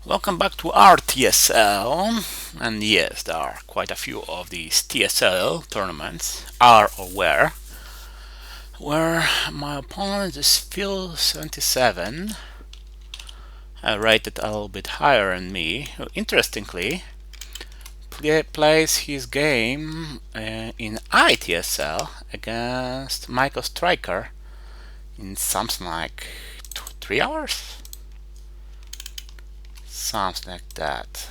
Welcome back to RTSL, and yes, there are quite a few of these TSL tournaments, are or where my opponent is Phil 77, rated a little bit higher than me, who interestingly plays his game in ITSL against Michael Striker in something like 3 hours? Something like that.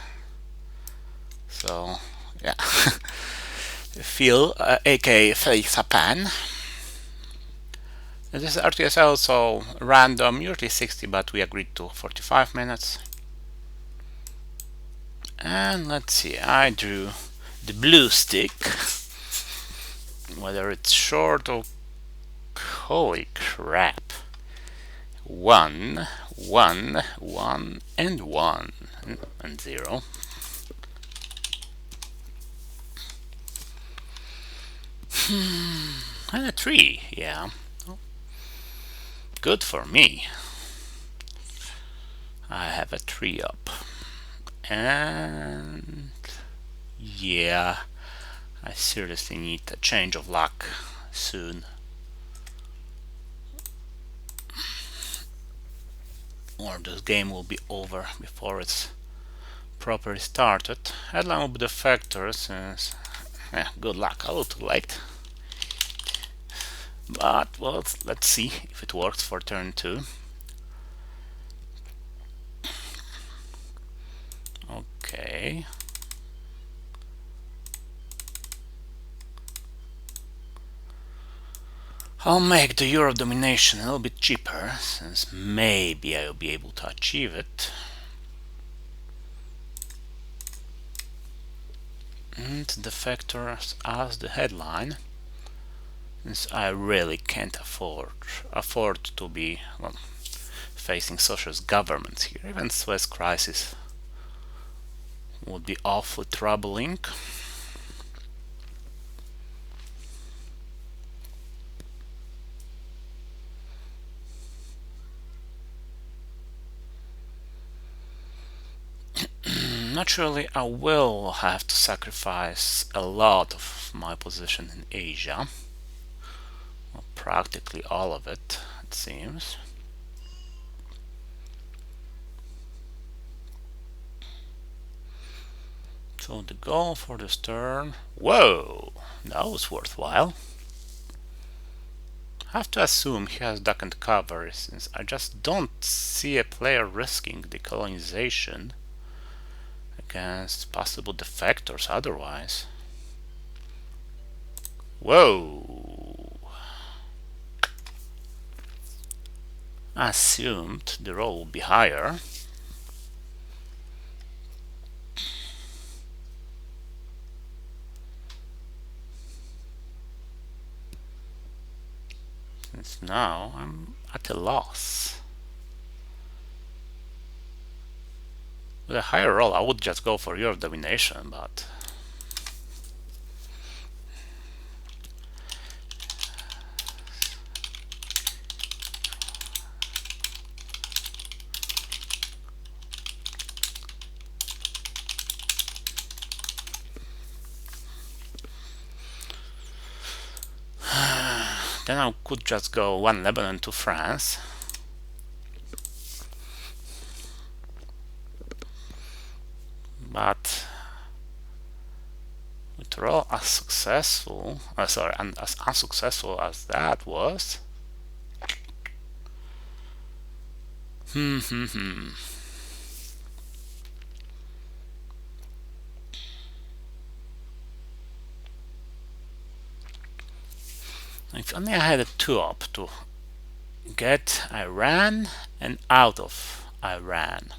So, yeah. Phil, aka Felix Lapan. This is RTSL, so random, usually 60, but we agreed to 45 minutes. And let's see, I drew the blue stick. Whether it's short or... Holy crap. 1, 1, 1, and 1, and 0. And a 3, yeah. Good for me. I have a 3 up. And yeah, I seriously need a change of luck soon. Or this game will be over before it's properly started. Headline will be the factors, since yeah, good luck, a little too late. But well, let's see if it works for turn 2. Okay. I'll make the Euro domination a little bit cheaper, since maybe I'll be able to achieve it. And the factors as the headline, since I really can't afford to be facing socialist governments here. Even Suez crisis would be awfully troubling. Naturally, I will have to sacrifice a lot of my position in Asia. Well, practically all of it, it seems. So the goal for this turn... Whoa! That was worthwhile. I have to assume he has duck and cover, since I just don't see a player risking decolonization against possible defectors otherwise. Whoa! I assumed the roll would be higher. Since now I'm at a loss. With a higher roll, I would just go for your domination, but then I could just go 1 Lebanon to France. But with roll as successful, and as unsuccessful as that was, if only I had a 2 up to get Iran and out of Iran.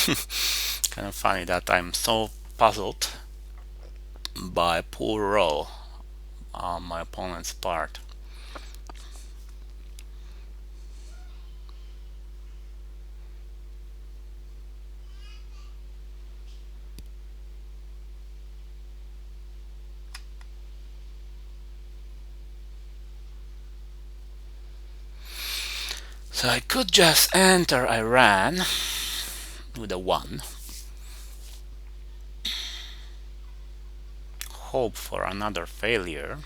Kind of funny that I'm so puzzled by poor roll on my opponent's part. So I could just enter Iran with a 1, hope for another failure.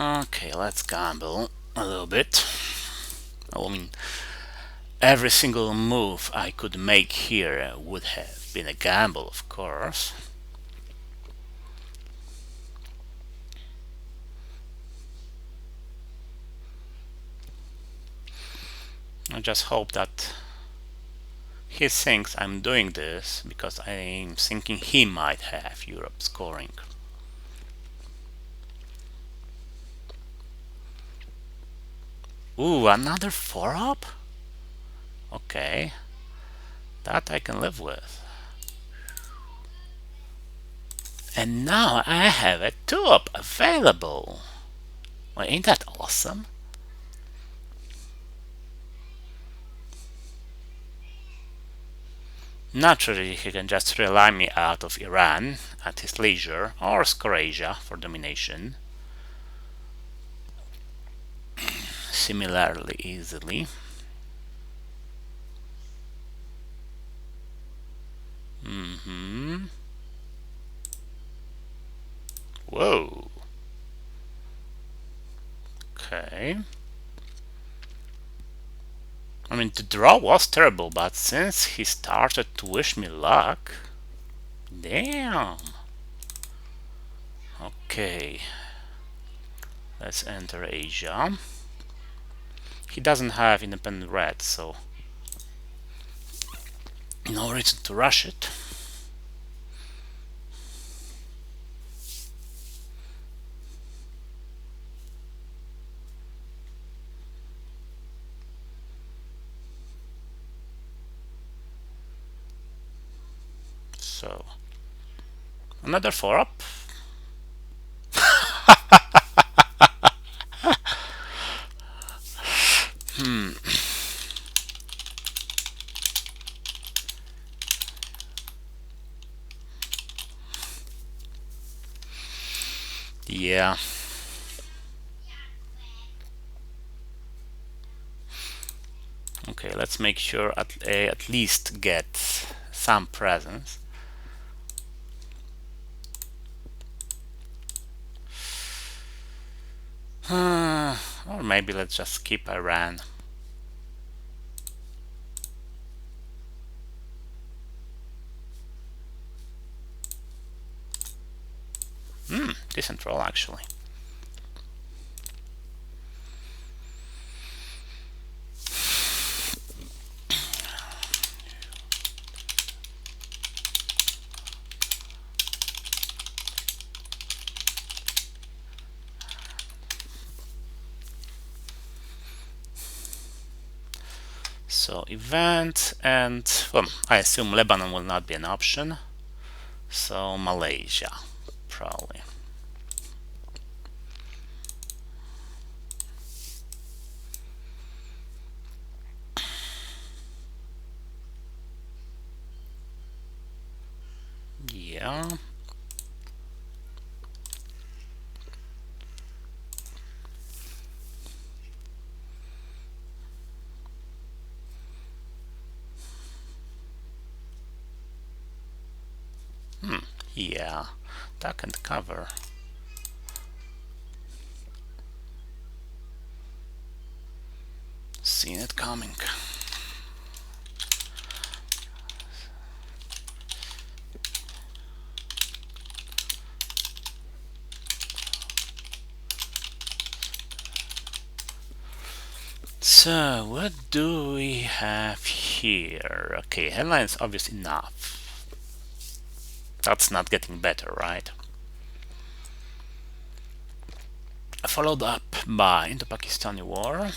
Okay, let's gamble a little bit. I mean, every single move I could make here would have been a gamble, of course. I just hope that he thinks I'm doing this because I'm thinking he might have Europe scoring. Ooh, another 4-up? Okay, that I can live with. And now I have a 2-up available. Well, ain't that awesome? Naturally, he can just realign me out of Iran at his leisure, or score Asia for domination. Similarly easily. Whoa. Okay. I mean, the draw was terrible, but since he started to wish me luck... Damn. Okay. Let's enter Asia. He doesn't have independent red, so no reason to rush it. So, another 4-up. Yeah. Okay, let's make sure at least get some presence. Or maybe let's just skip Iran. Decent roll actually. So event, and well, I assume Lebanon will not be an option. So Malaysia, probably. Yeah. Yeah, that can cover. Seen it coming. So what do we have here? Okay, headline is obvious enough. That's not getting better, right? Followed up by Indo-Pakistani war.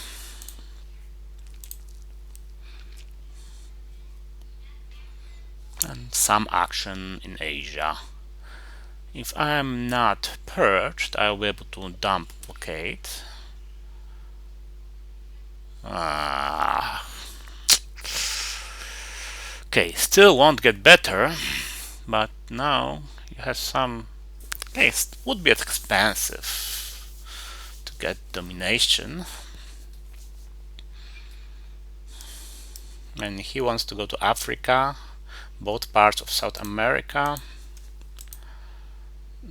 And some action in Asia. If I'm not purged, I'll be able to dump blockade. Okay, still won't get better, but now you have some. Okay, it would be expensive to get domination. And he wants to go to Africa, both parts of South America.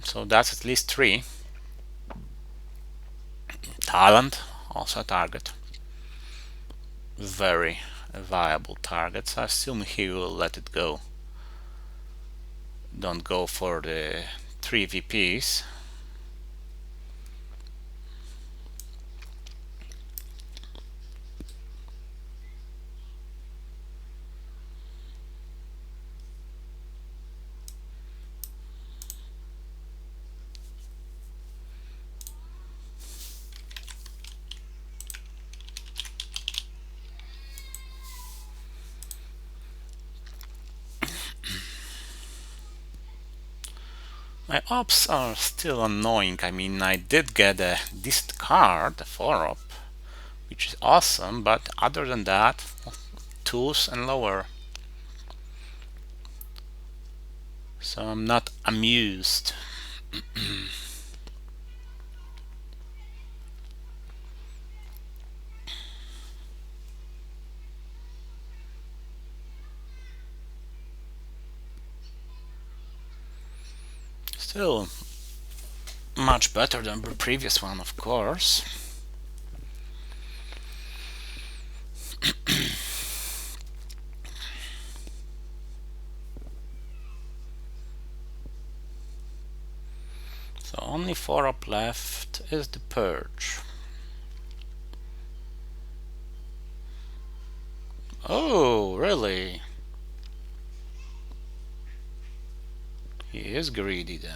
So that's at least 3. Thailand, also a target. Very viable targets. I assume he will let it go. Don't go for the 3 VPs. My ops are still annoying. I mean, I did get a decent card, a 4-op, which is awesome, but other than that, 2s and lower. So I'm not amused. Still much better than the previous one, of course. So only 4-op left is the purge. Oh, really? He is greedy then.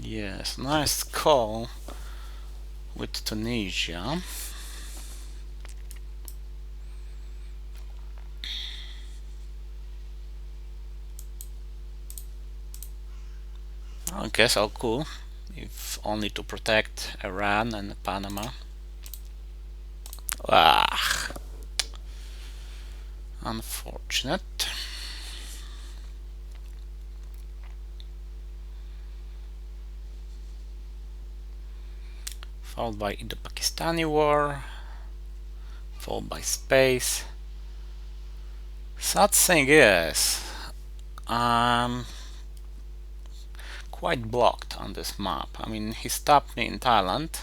Yes, nice call with Tunisia. I guess I'll cool, if only to protect Iran and Panama. Ah, unfortunate. Followed by Indo-Pakistani war, followed by space. Sad thing is, I'm quite blocked on this map. I mean, he stopped me in Thailand,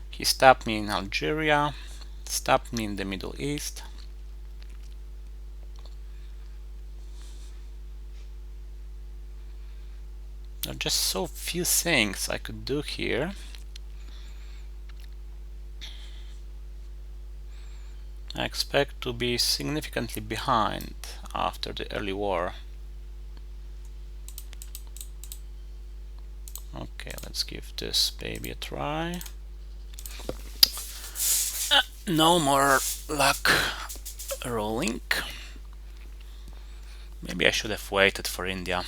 he stopped me in Algeria, stopped me in the Middle East. There are just so few things I could do here. I expect to be significantly behind after the early war. Okay, let's give this baby a try. No more luck rolling. Maybe I should have waited for India.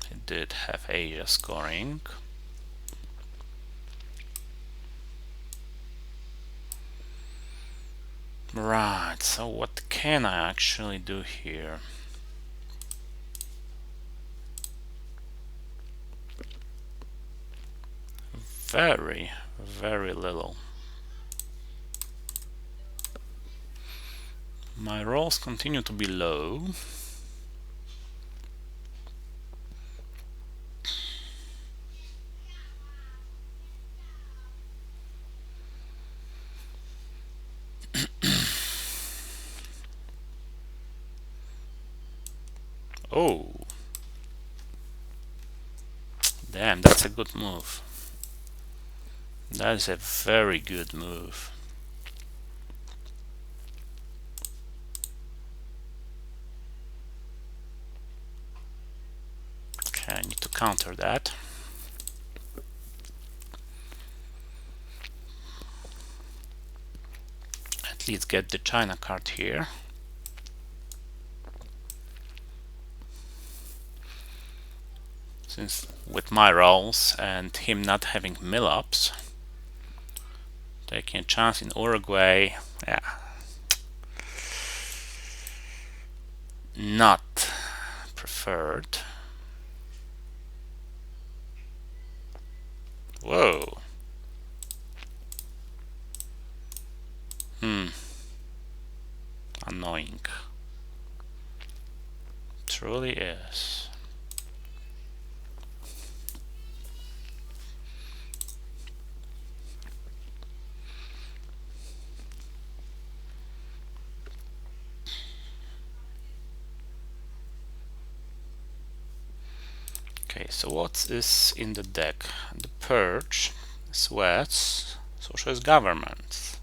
It did have Asia scoring. Right, so what can I actually do here? very, very little. My rolls continue to be low. Oh, damn, that's a good move. That is a very good move. Okay, I need to counter that. At least get the China card here. Since with my rolls and him not having mill-ups, taking a chance in Uruguay, yeah, not preferred. Whoa. Annoying. Truly is. Okay, so what is in the deck? The Purge, Sweats, Socialist Government,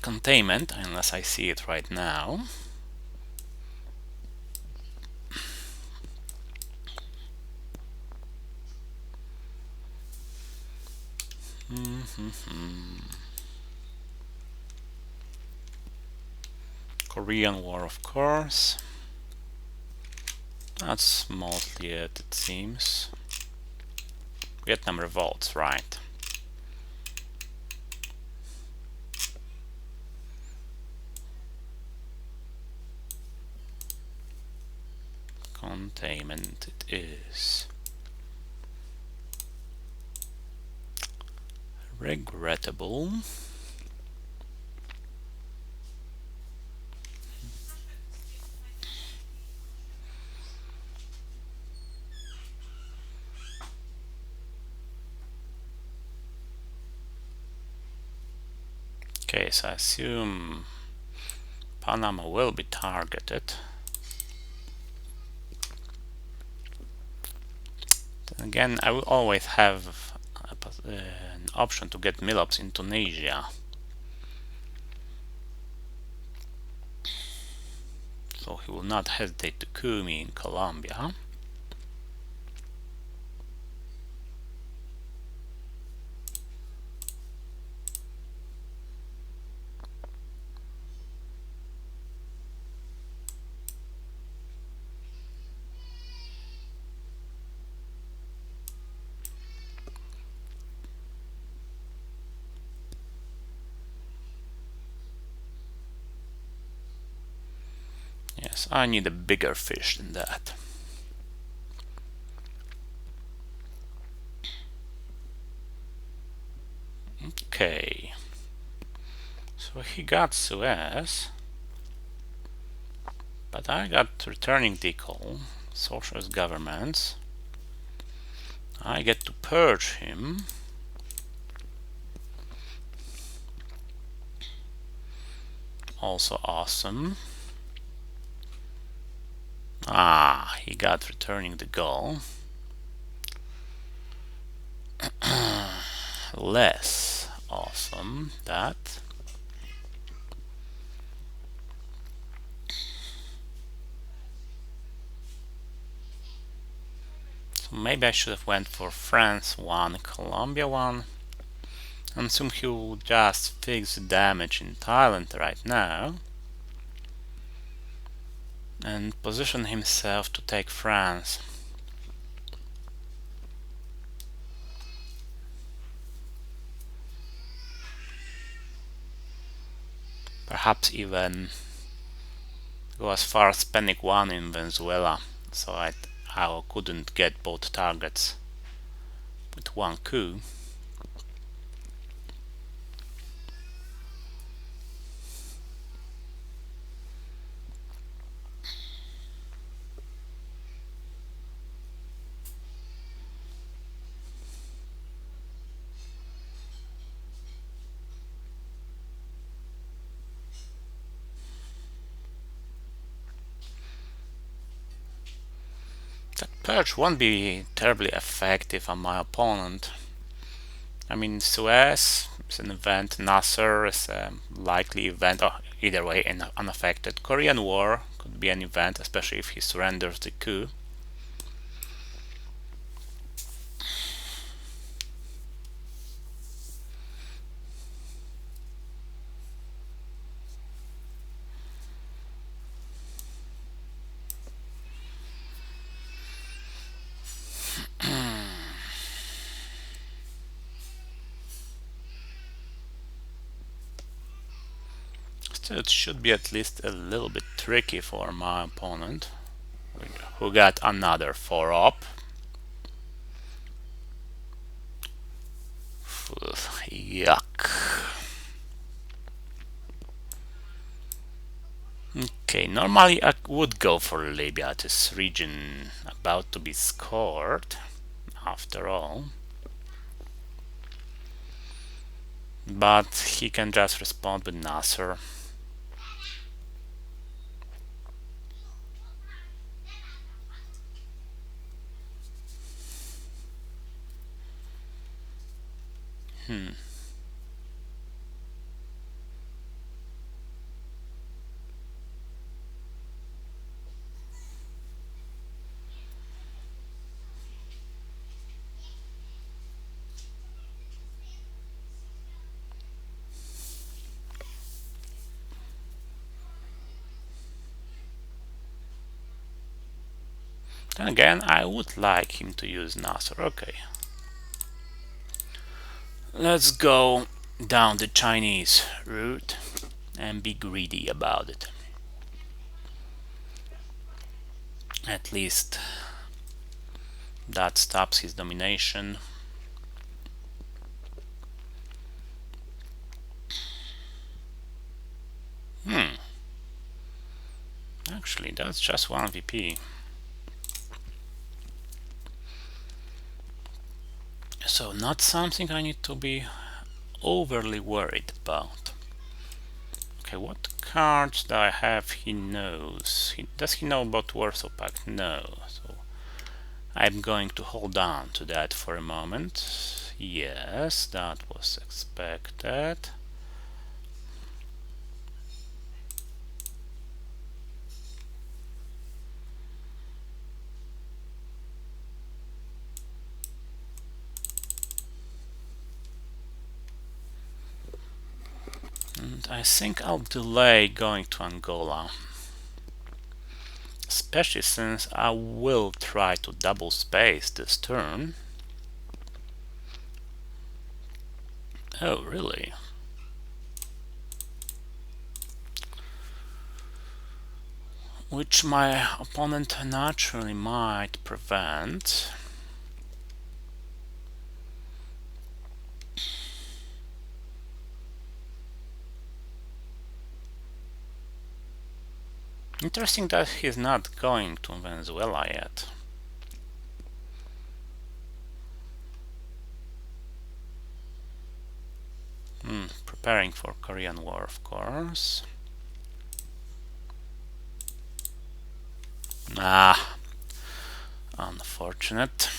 Containment, unless I see it right now. Korean War, of course. That's mostly it seems. Vietnam revolts, right. Containment it is. Regrettable. Okay, so I assume Panama will be targeted. Then again, I will always have an option to get mill-ups in Tunisia. So he will not hesitate to coup me in Colombia. Yes, I need a bigger fish than that. Okay. So he got Suez, but I got returning decal, socialist governments. I get to purge him. Also awesome. Ah, he got returning the goal. Less awesome that. So maybe I should have went for France 1, Colombia 1. I assume he will just fix the damage in Thailand right now and position himself to take France. Perhaps even go as far as Panic 1 in Venezuela. So I couldn't get both targets with one coup. That purge won't be terribly effective on my opponent. I mean, Suez is an event, Nasser is a likely event, or either way, unaffected. Korean War could be an event, especially if he surrenders the coup. So it should be at least a little bit tricky for my opponent, who got another 4-up. Yuck. Okay, normally I would go for Libya, this region about to be scored, after all. But he can just respond with Nasser. Then again, I would like him to use Nasser. Okay. Let's go down the Chinese route and be greedy about it. At least that stops his domination. Actually, that's just one VP. So not something I need to be overly worried about. Okay, what cards do I have he knows? Does he know about Warsaw Pact? No. So I'm going to hold on to that for a moment. Yes, that was expected. And I think I'll delay going to Angola, especially since I will try to double space this turn. Oh, really? Which my opponent naturally might prevent. Interesting that he's not going to Venezuela yet. Preparing for Korean War, of course. Ah, unfortunate.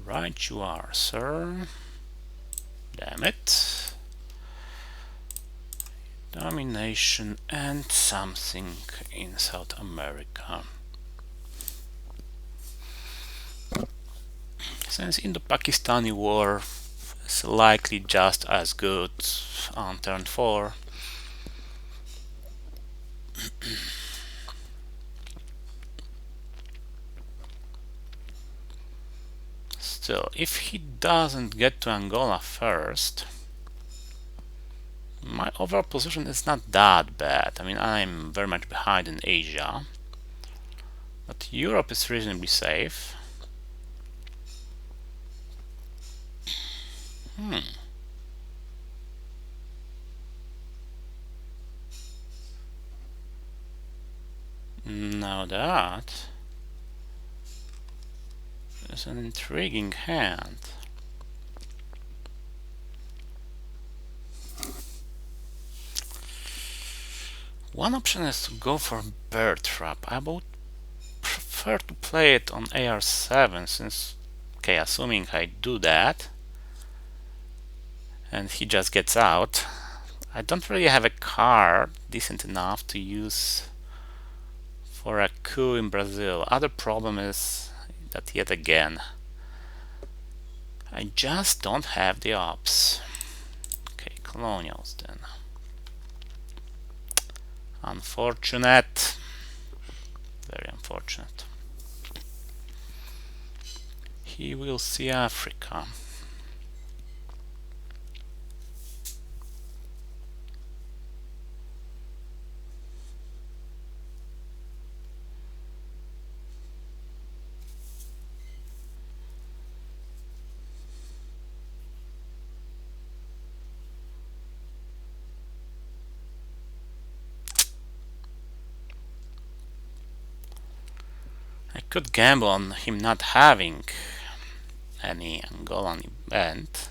Right you are, sir. Damn it. Domination and something in South America. Since Indo-Pakistani War is likely just as good on turn 4. Still, if he doesn't get to Angola first, My overall position is not that bad. I mean, I'm very much behind in Asia, but Europe is reasonably safe. Now that is an intriguing hand. One option is to go for bear trap. I would prefer to play it on AR7 since, okay, assuming I do that and he just gets out, I don't really have a card decent enough to use for a coup in Brazil. Other problem is that yet again I just don't have the ops. Okay, colonials then. Unfortunate. Very unfortunate. He will see Africa. I could gamble on him not having any Angolan event.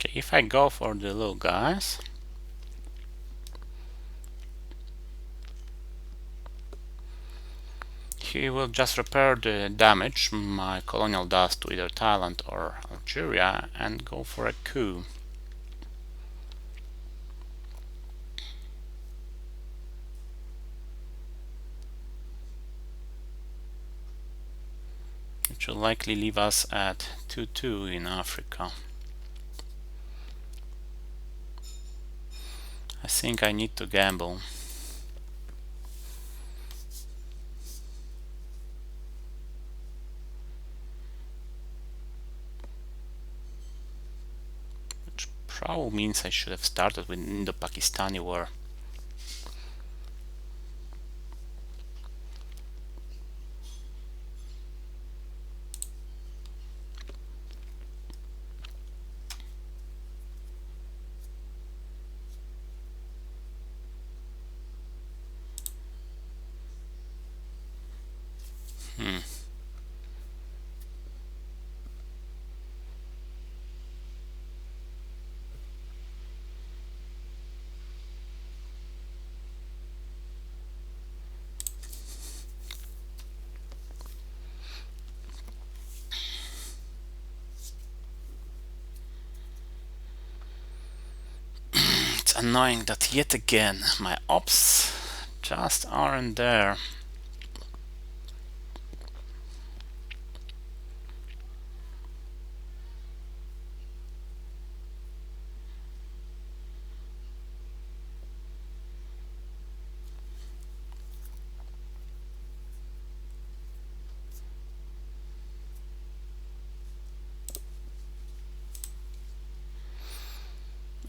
Okay, if I go for the little guys, he will just repair the damage my colonial does to either Thailand or Algeria and go for a coup. Which will likely leave us at 2-2 in Africa. I think I need to gamble. Which probably means I should have started with Indo-Pakistani war. It's annoying that yet again my ops just aren't there.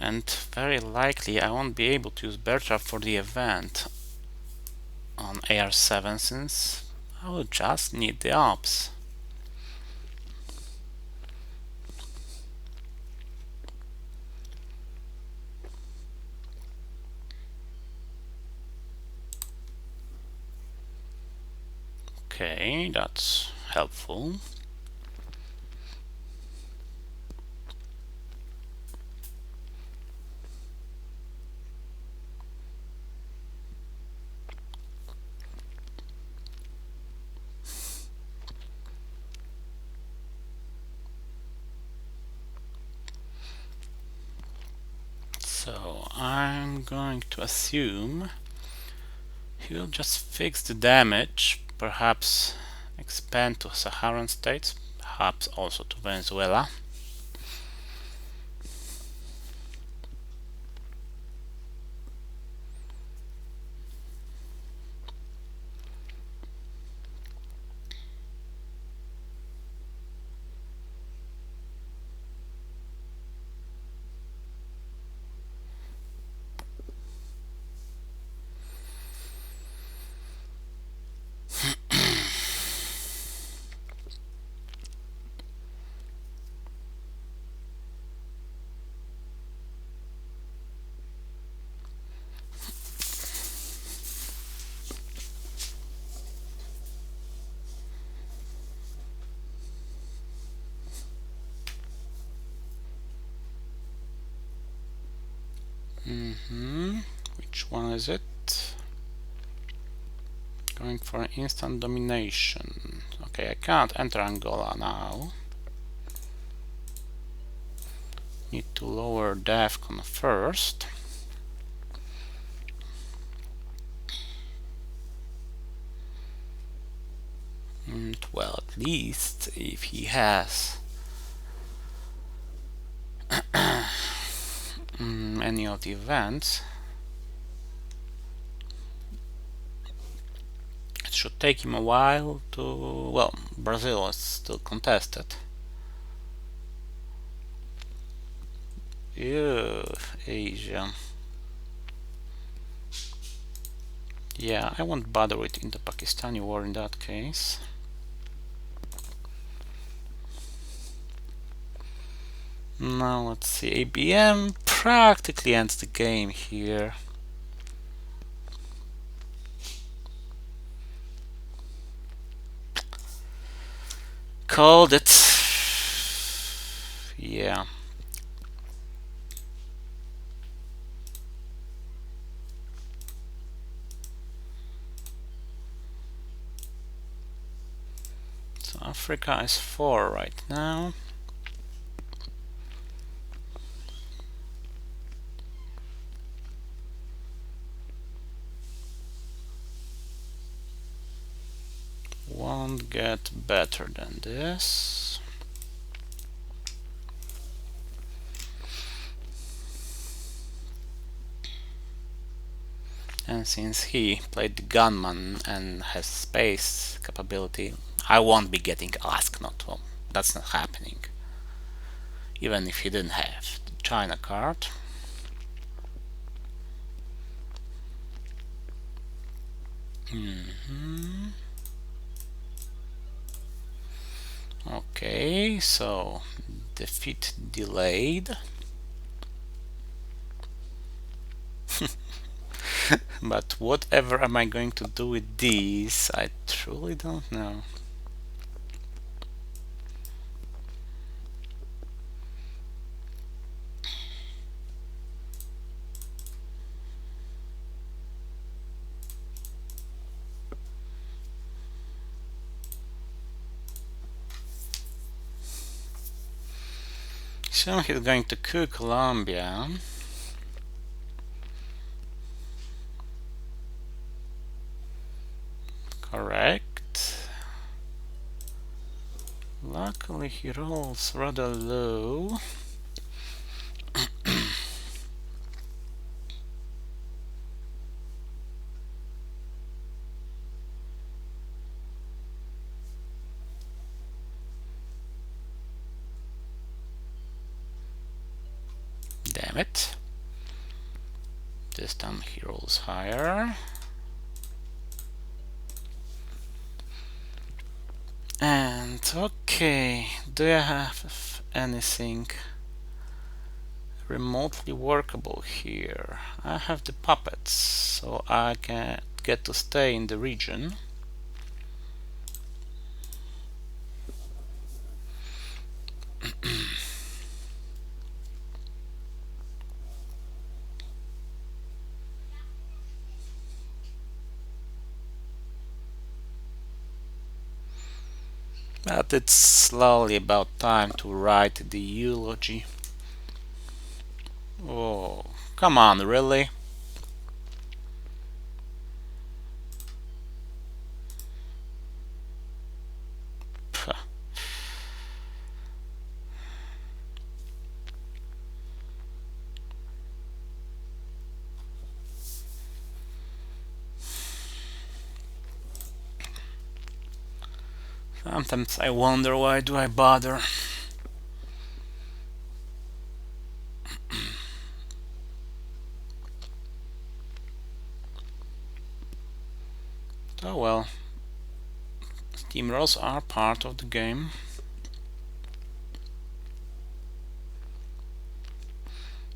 And very likely I won't be able to use bear trap for the event on AR7 since I will just need the ops. Okay, that's helpful. So I'm going to assume he will just fix the damage, perhaps expand to Saharan states, perhaps also to Venezuela. Which one is it? Going for an instant domination. Okay, I can't enter Angola now. Need to lower DEFCON first. Well, at least if he has any of the events, it should take him a while to... well, Brazil is still contested. Ew, Asia. Yeah, I won't bother with Indo-Pakistani war in that case. Now let's see, ABM practically ends the game here. Called it. Yeah. So Africa is 4 right now. Won't get better than this. And since he played the gunman and has space capability, I won't be getting asked not. Well, that's not happening. Even if he didn't have the China card. Okay, so defeat delayed. But whatever am I going to do with these? I truly don't know. So he's going to coup Colombia. Correct. Luckily he rolls rather low. Damn it. This time he rolls higher. And okay, do I have anything remotely workable here? I have the puppets, so I can get to stay in the region. But it's slowly about time to write the eulogy. Oh, come on, really? Pah. Sometimes I wonder, why do I bother? Oh well, steamrolls are part of the game.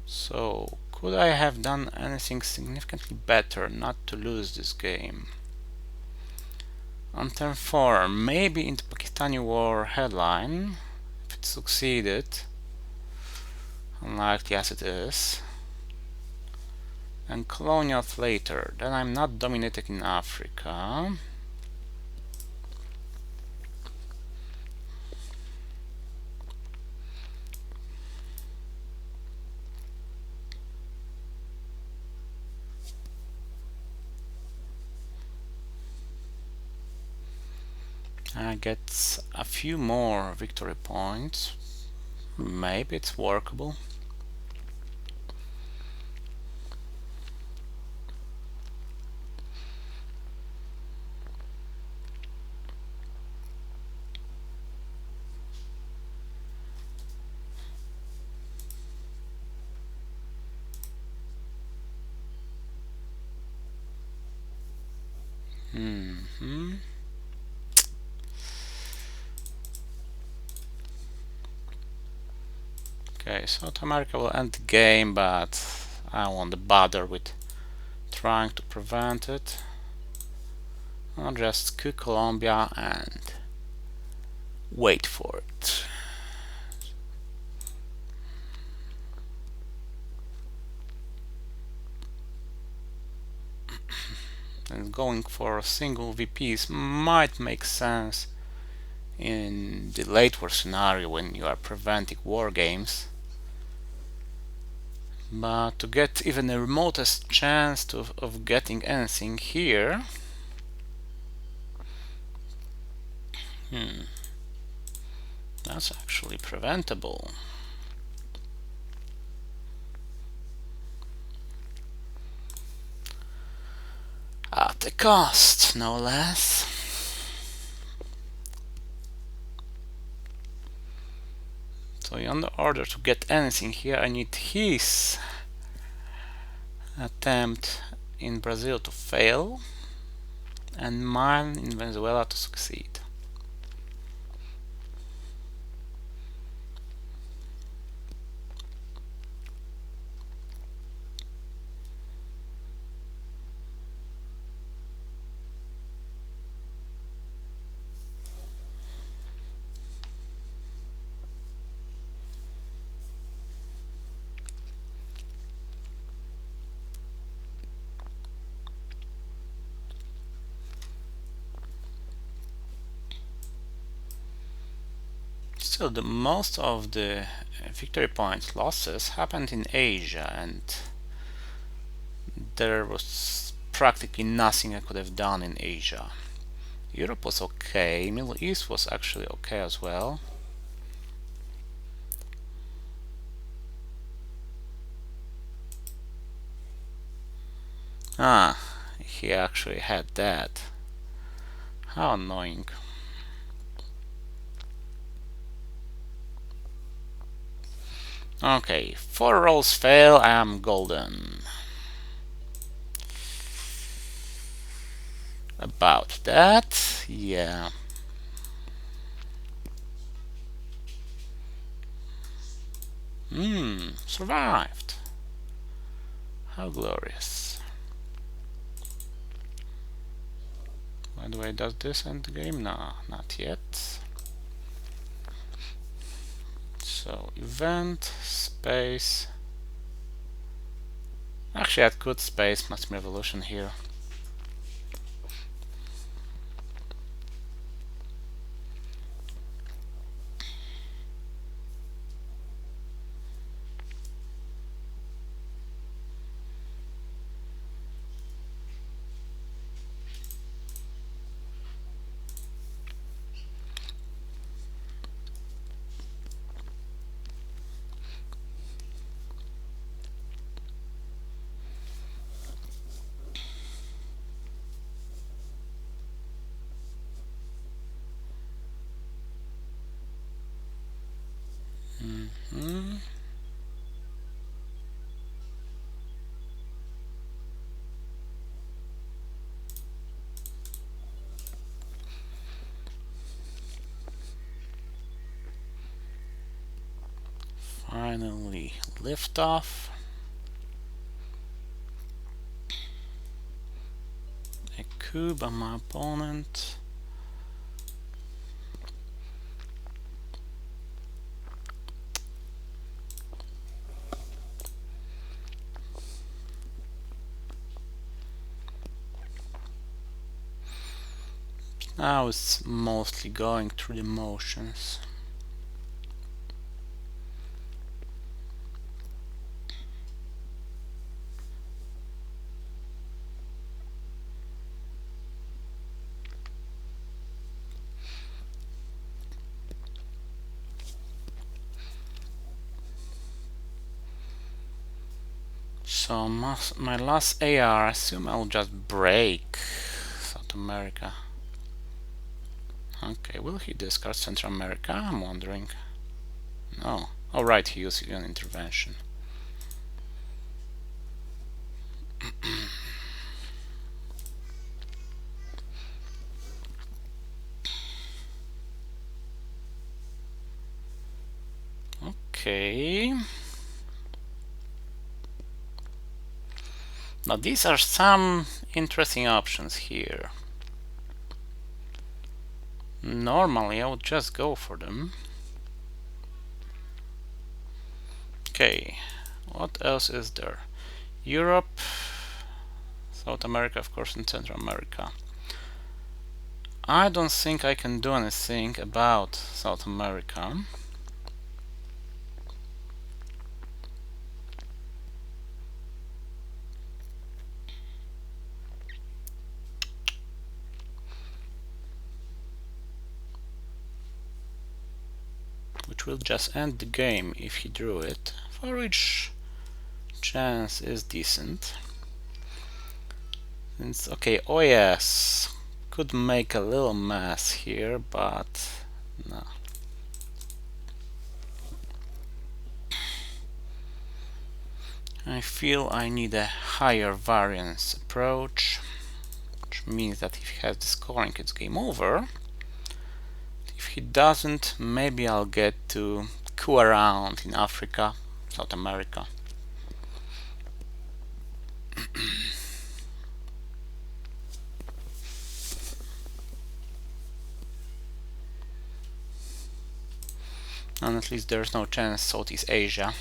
So, could I have done anything significantly better not to lose this game? On turn 4, maybe into Pakistani war headline, if it succeeded. Unlikely as it is. And colonials later, then I'm not dominated in Africa. I get a few more victory points. Maybe it's workable. Okay, South America will end the game, but I won't bother with trying to prevent it. I'll just coup Colombia and wait for it. And going for single VPs might make sense in the late war scenario when you are preventing war games. But to get even the remotest chance of getting anything here, that's actually preventable. At a cost, no less. So in order to get anything here, I need his attempt in Brazil to fail and mine in Venezuela to succeed. Still, the most of the victory point losses happened in Asia, and there was practically nothing I could have done in Asia. Europe was okay, Middle East was actually okay as well. Ah, he actually had that. How annoying. Okay, 4 rolls fail, I am golden. About that, yeah. Survived. How glorious. By the way, does this end the game? No, not yet. So, event, space. Actually, I could space Mass Revolution here. Finally, liftoff. A cube on my opponent. Now it's mostly going through the motions. So my last AR, I assume I'll just break South America. Okay, will he discard Central America? I'm wondering. No. Oh right, he used an intervention. Okay. Now these are some interesting options here. Normally I would just go for them. Okay, what else is there? Europe, South America, of course, and Central America. I don't think I can do anything about South America. Which will just end the game if he drew it, for which chance is decent. Since, okay, OS could make a little mess here, but no. I feel I need a higher variance approach, which means that if he has the scoring, it's game over. If he doesn't, maybe I'll get to coup around in Africa, South America. And at least there's no chance Southeast Asia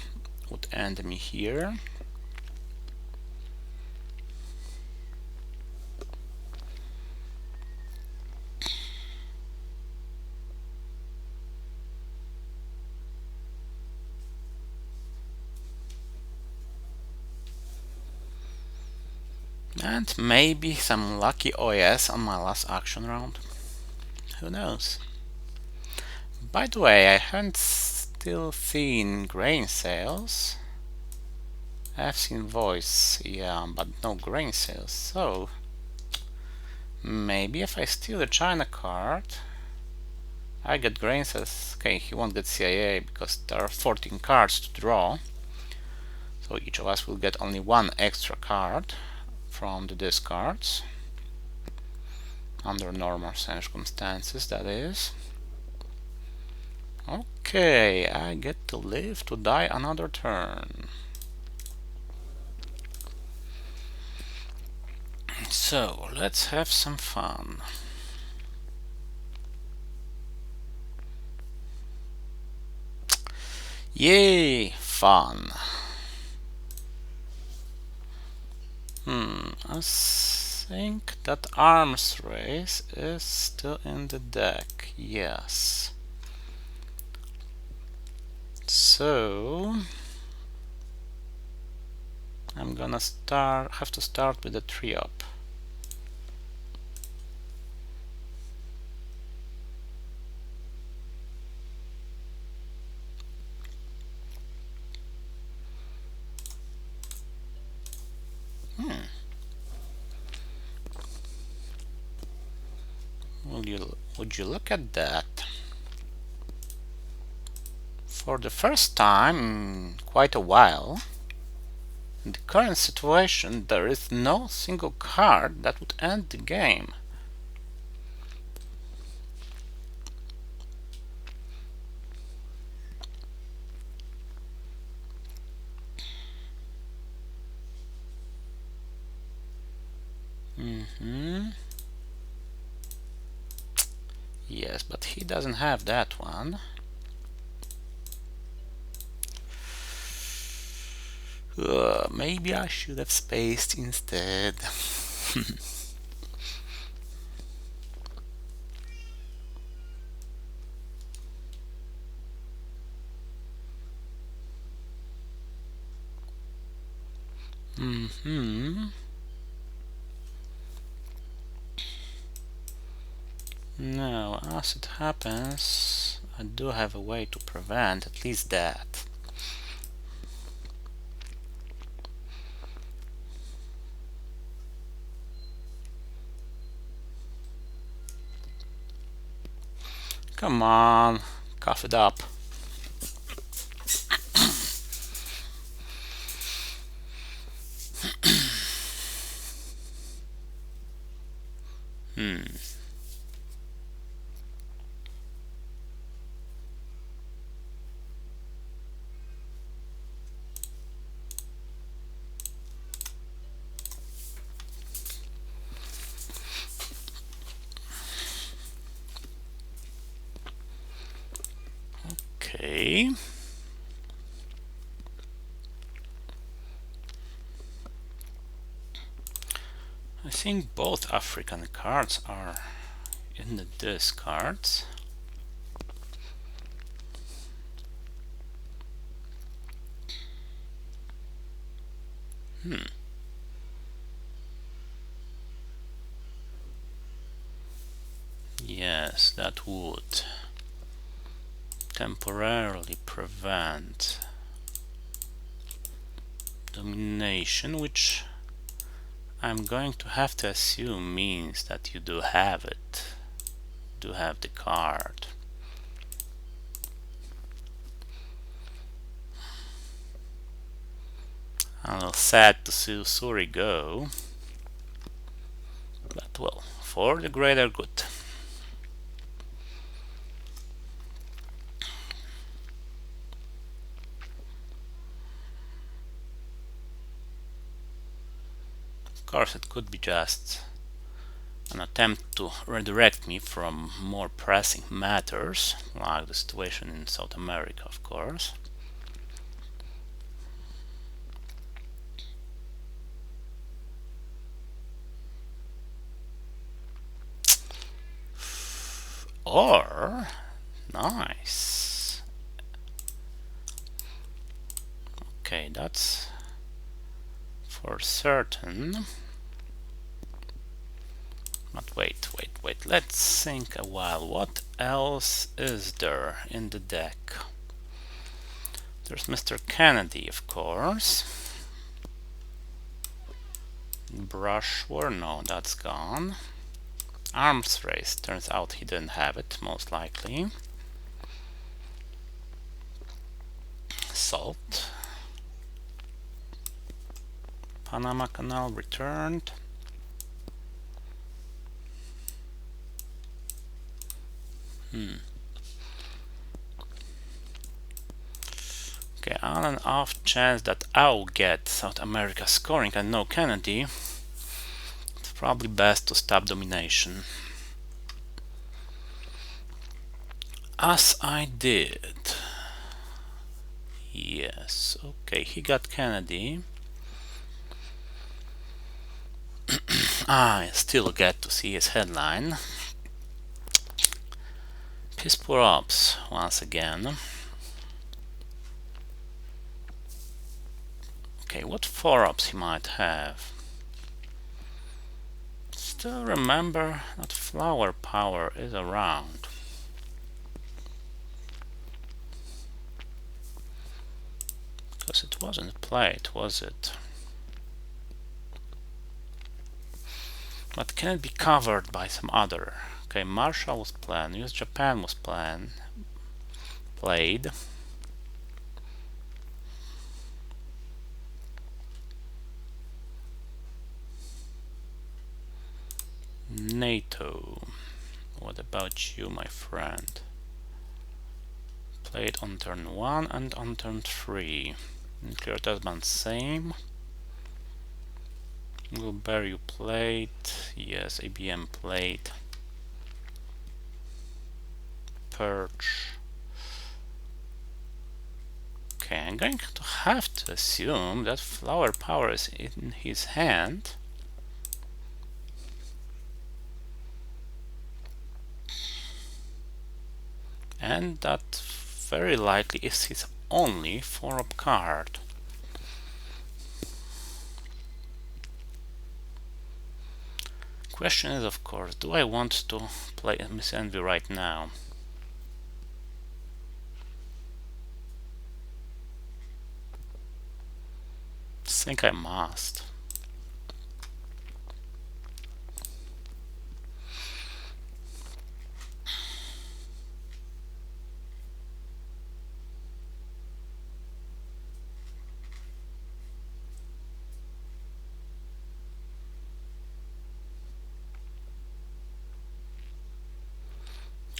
would end me here. And maybe some lucky OS on my last action round. Who knows? By the way, I haven't still seen grain sales. I've seen voice, yeah, but no grain sales. So maybe if I steal a China card, I get grain sales. Okay, he won't get CIA because there are 14 cards to draw. So each of us will get only one extra card from the discards. Under normal circumstances, that is. Okay, I get to live to die another turn. So, let's have some fun. Yay, fun. I think that arms race is still in the deck. Yes. So I'm gonna have to start with a 3-up. Would you look at that? For the first time in quite a while, in the current situation, there is no single card that would end the game. Yes, but he doesn't have that one. Maybe I should have spaced instead. No, as it happens, I do have a way to prevent at least that. Come on, cough it up. Okay. I think both African cards are in the discards. Yes, that would temporarily prevent domination, which I'm going to have to assume means that you do have it, do have the card. I'm a little sad to see Suri go, but well, for the greater good. Of course, it could be just an attempt to redirect me from more pressing matters, like the situation in South America, of course. Or, nice. Okay, that's for certain. But wait, let's think a while. What else is there in the deck? There's Mr. Kennedy, of course. Brushwar, no, that's gone. Arms race, turns out he didn't have it, most likely. Salt. Panama Canal returned. Okay, on an off chance that I'll get South America scoring and no Kennedy, it's probably best to stop domination. As I did. Yes, okay, he got Kennedy. I still get to see his headline. Piss poor ops once again. Okay, what 4-ups he might have? Still remember that flower power is around. Because it wasn't played, was it? But can it be covered by some other? Okay, Marshall was planned, US Japan was played. NATO. What about you, my friend? Played on turn 1 and on turn 3. Nuclear test ban same. Will barrier plate, yes, ABM plate, perch. Okay, I'm going to have to assume that flower power is in his hand. And that very likely is his only 4-up card. Question is, of course, do I want to play Miss Envy right now? I think I must.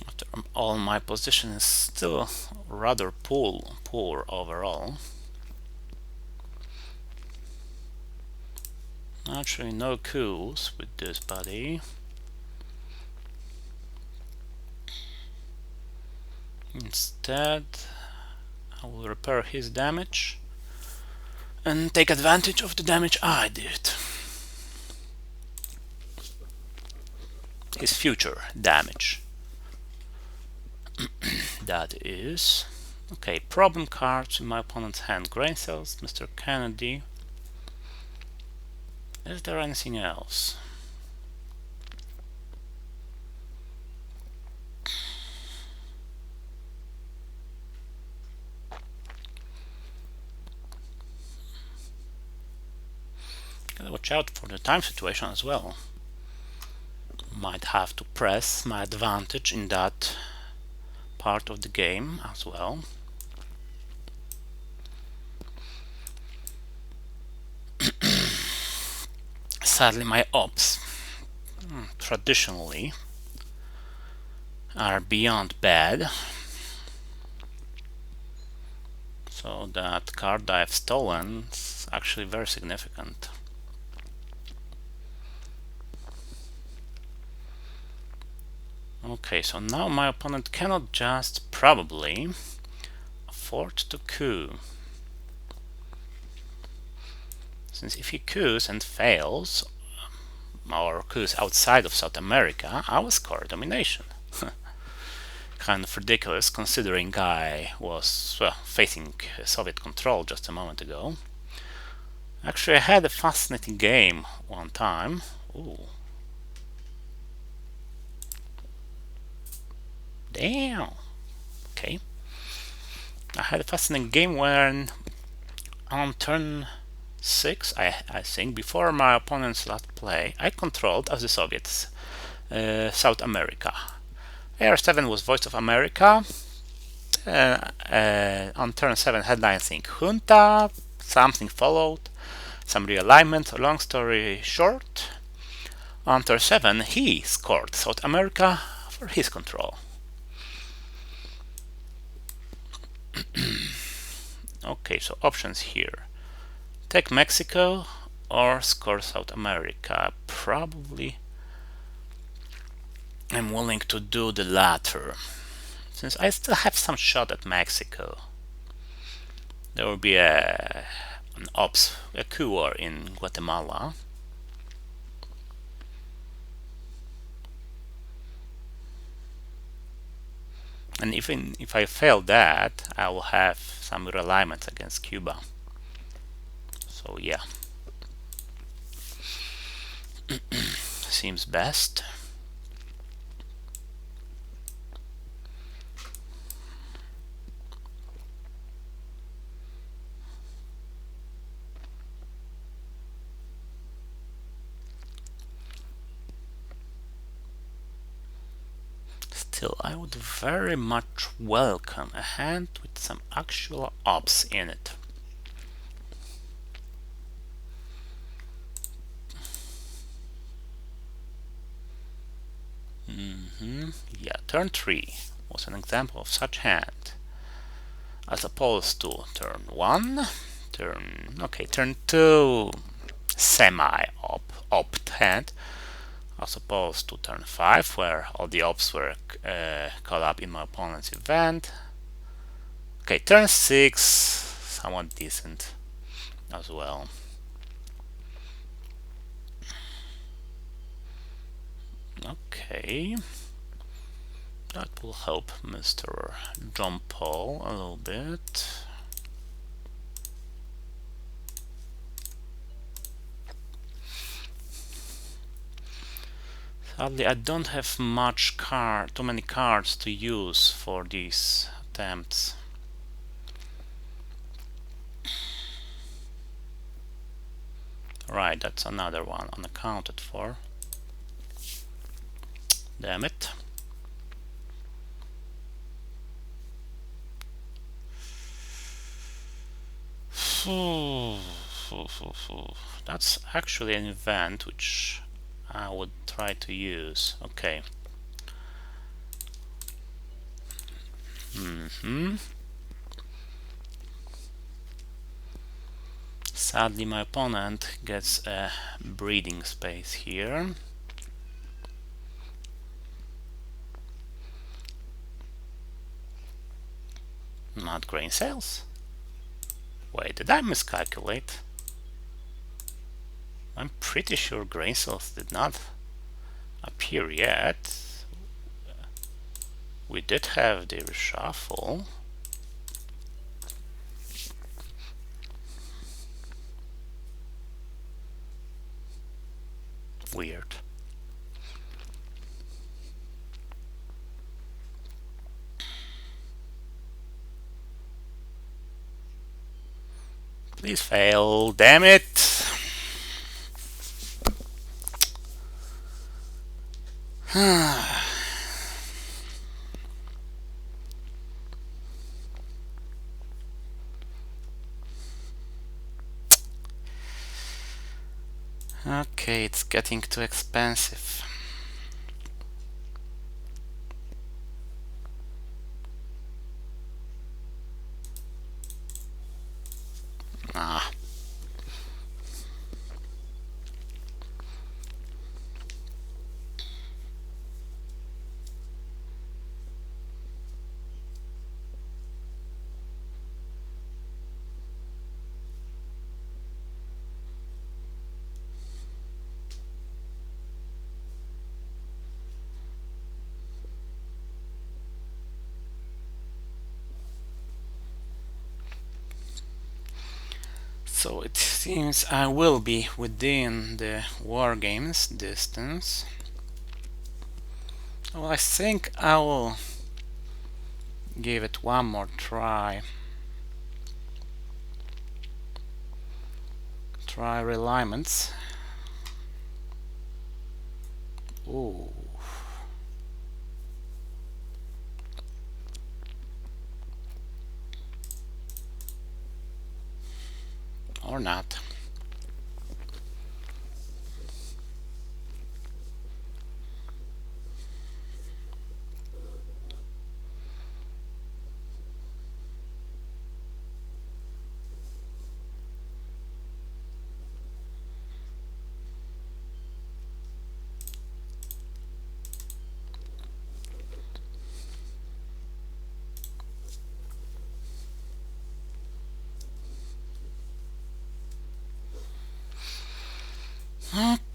After all, my position is still rather poor overall. Actually, no coups with this buddy. Instead, I will repair his damage and take advantage of the damage I did. His future damage. That is... Okay, problem cards in my opponent's hand. Grain cells, Mr. Kennedy. Is there anything else? Gotta watch out for the time situation as well. Might have to press my advantage in that part of the game as well. Sadly, my ops traditionally are beyond bad. So that card I've stolen is actually very significant. Okay, so now my opponent cannot just probably afford to coup. Since if he coups and fails, or coups outside of South America, I will score domination. Kind of ridiculous considering I was facing Soviet control just a moment ago. Actually, I had a fascinating game one time. Ooh. Damn. Okay. I had a fascinating game when on turn 6, I think, before my opponent's last play, I controlled, as the Soviets, South America. AR7 was Voice of America. On turn 7 headline think Junta, something followed, some realignment, long story short. On turn 7 he scored South America for his control. Okay, so options here. Take Mexico or score South America. Probably I'm willing to do the latter, since I still have some shot at Mexico. There will be an coup war in Guatemala. And even if I fail that, I will have some realignments against Cuba. So yeah, seems best. Still, I would very much welcome a hand with some actual ops in it. Yeah, turn 3 was an example of such hand, as opposed to turn 1, turn 2, semi-opt-hand, as opposed to turn 5, where all the ops were caught up in my opponent's event. Okay, turn 6, somewhat decent as well. Okay, that will help Mr. John Paul a little bit. Sadly, I don't have too many cards to use for these attempts. Right, that's another one unaccounted for. Damn it. That's actually an event which I would try to use. Okay. Sadly, my opponent gets a breathing space here. Not grain sales. Wait, did I miscalculate? I'm pretty sure grain sales did not appear yet. We did have the reshuffle. Weird. Please fail, damn it! Okay, it's getting too expensive. Ah. So it seems I will be within the wargames distance. Well, I think I will give it one more try. Try realignments. Ooh. Or not.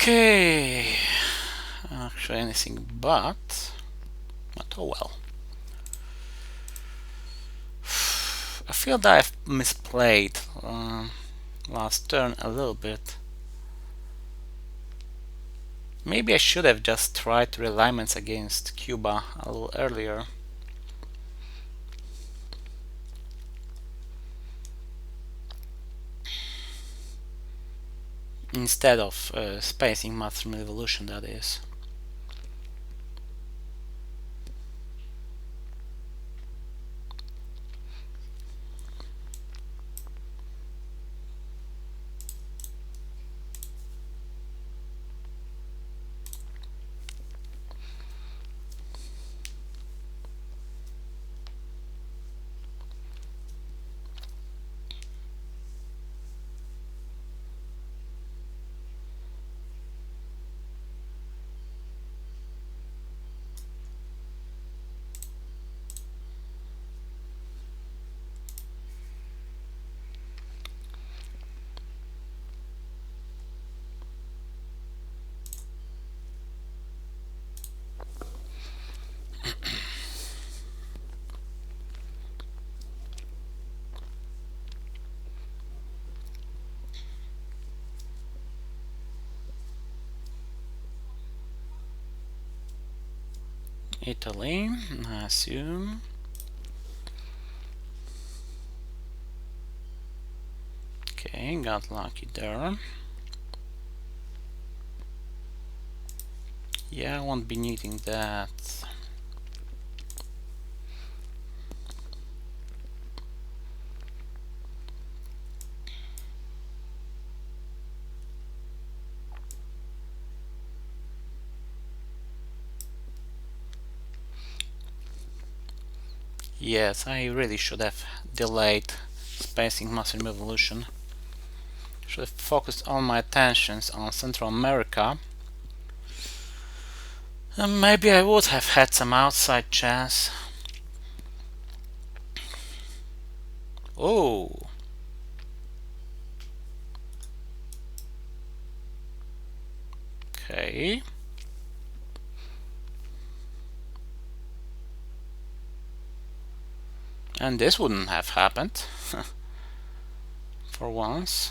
Okay. Actually, anything but oh well. I feel that I've misplayed last turn a little bit. Maybe I should have just tried realignments against Cuba a little earlier. Instead of spacing Mushroom Evolution, that is. Italy, I assume. Okay, got lucky there. Yeah, I won't be needing that. Yes, I really should have delayed spacing mushroom evolution. Should have focused all my attentions on Central America. And maybe I would have had some outside chance. Oh, okay. And this wouldn't have happened for once.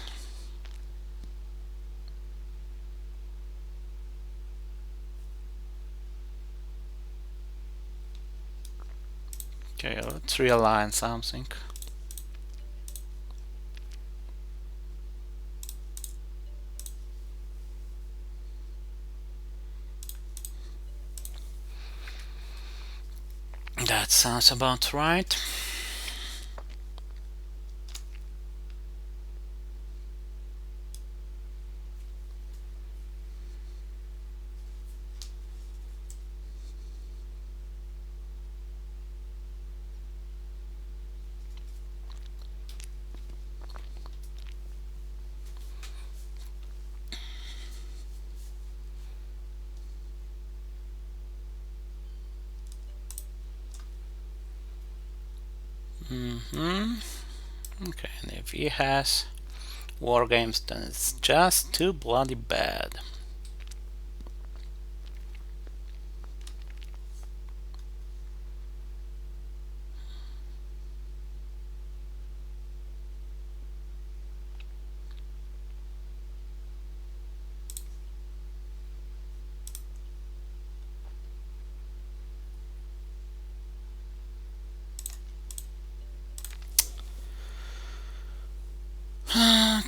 Okay, let's realign something. That sounds about right. Okay, and if he has war games, then it's just too bloody bad.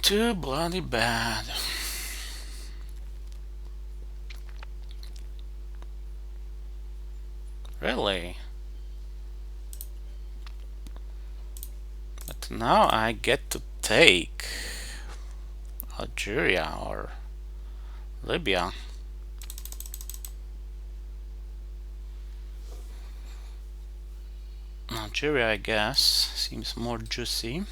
Too bloody bad. Really? But now I get to take Algeria or Libya. Algeria, I guess, seems more juicy.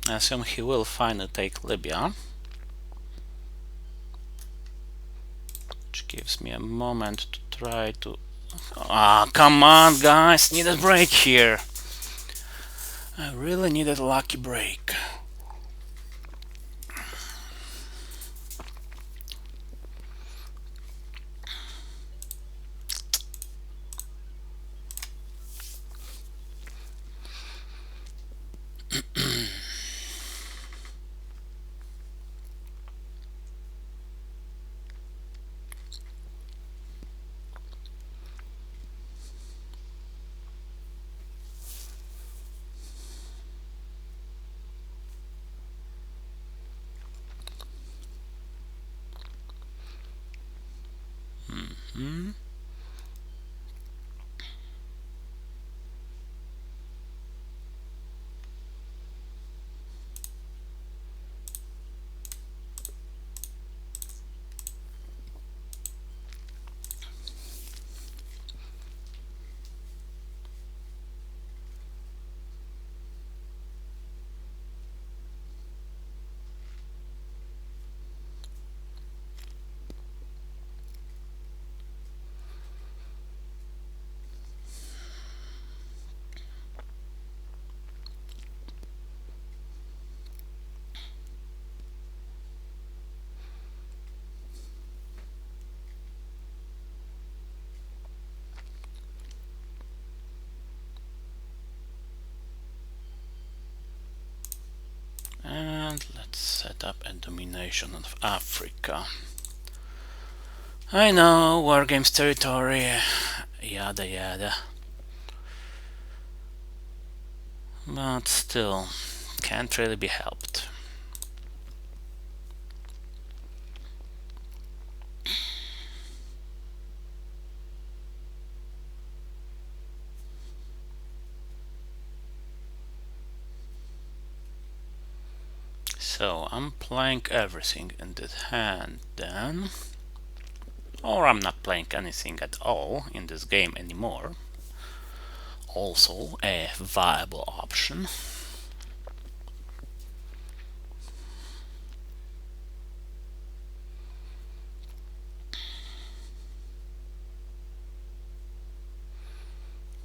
I assume he will finally take Libya, which gives me a moment to try to... Ah, come on, guys, need a break here. I really needed a lucky break. Let's set up a domination of Africa. I know, Wargames territory, yada yada. But still, can't really be helped. So I'm playing everything in this hand then. Or I'm not playing anything at all in this game anymore. Also a viable option.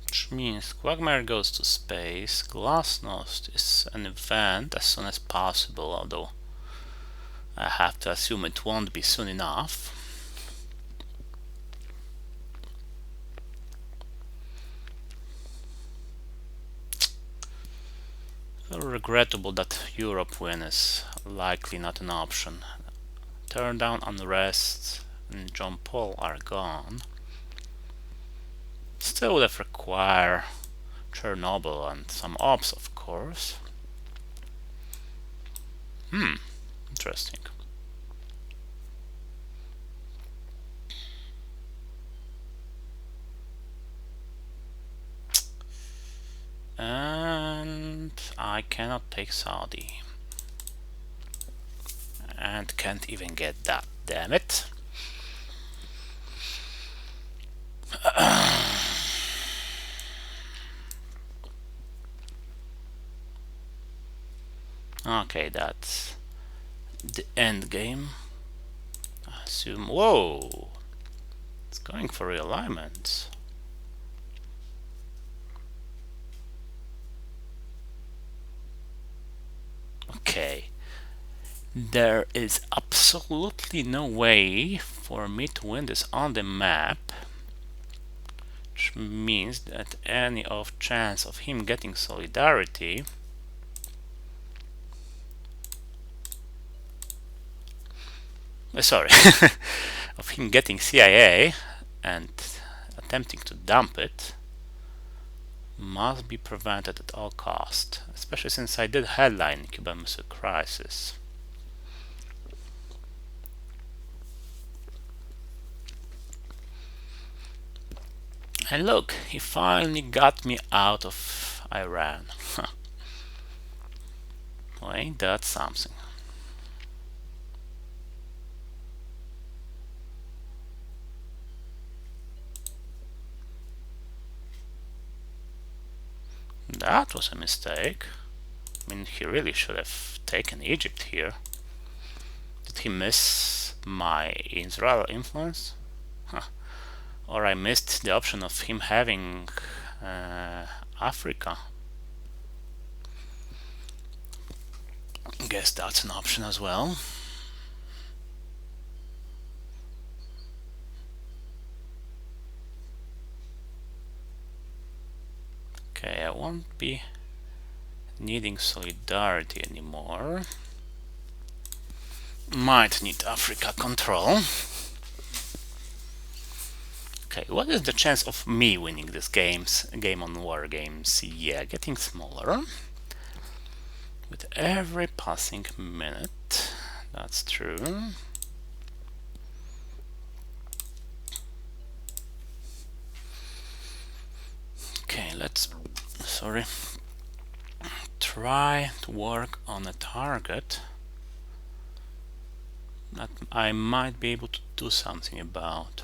Which means Quagmire goes to space. Glasnost is an event as soon as possible, although I have to assume it won't be soon enough. Regrettable that Europe win is likely not an option. Turn down Unrest and John Paul are gone. Still would have required Chernobyl and some ops, of course. Interesting. And I cannot take Saudi. And can't even get that, damn it. Okay, that's the end game. I assume. Whoa! It's going for realignment. Okay. There is absolutely no way for me to win this on the map, which means that any off chance of him getting solidarity of him getting CIA and attempting to dump it must be prevented at all cost, especially since I did headline Cuban Missile Crisis. And look, he finally got me out of Iran. Well, ain't that something? That was a mistake. I mean, he really should have taken Egypt here. Did he miss my Israel influence? Or I missed the option of him having Africa. Guess that's an option as well. Okay, I won't be needing solidarity anymore. Might need Africa control. Okay, what is the chance of me winning this game on Wargames? Yeah, getting smaller with every passing minute. That's true. Okay, let's try to work on a target that I might be able to do something about.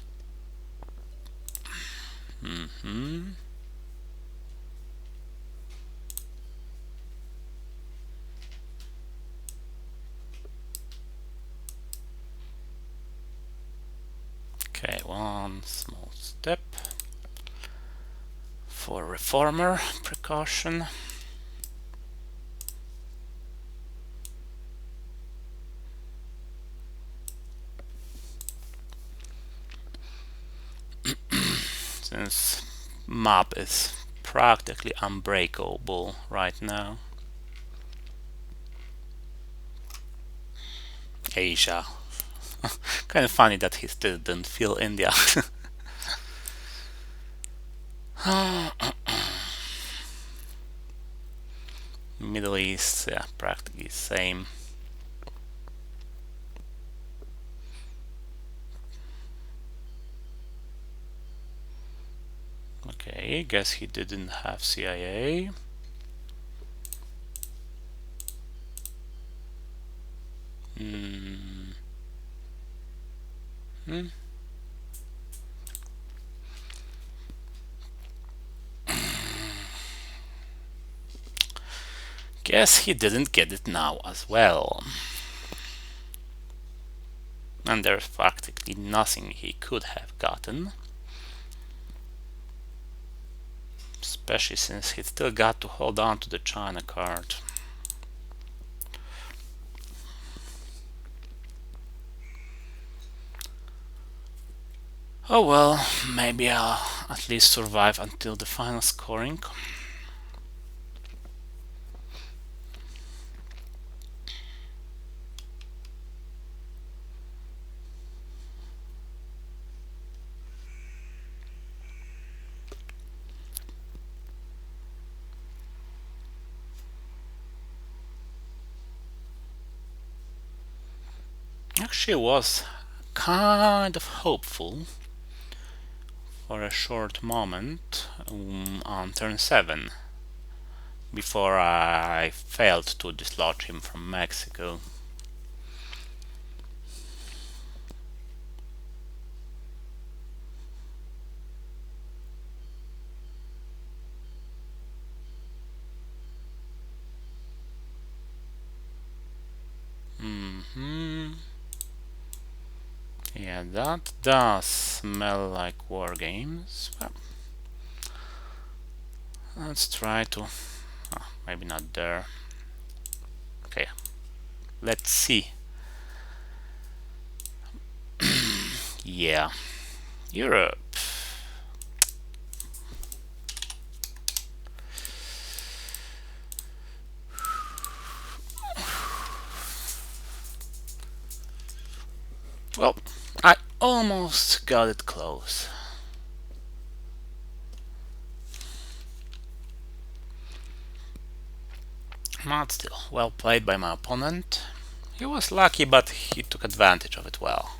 Okay, one small step for reformer precaution. Since map is practically unbreakable right now. Asia. Kind of funny that he still didn't feel India. Middle East, yeah, practically same. Okay, guess he didn't have CIA. Guess he didn't get it now as well. And there's practically nothing he could have gotten. Especially since he still got to hold on to the China card. Oh well, maybe I'll at least survive until the final scoring. Actually was kind of hopeful for a short moment on turn 7 before I failed to dislodge him from Mexico. Yeah, that does smell like war games. Well, let's try to... maybe not there. Okay, let's see. Yeah, Europe. Well, I almost got it close. Not still. Well played by my opponent. He was lucky, but he took advantage of it well.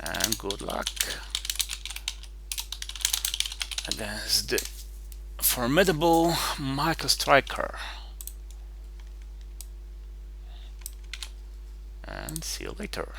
And good luck against the formidable Michael Striker. And see you later.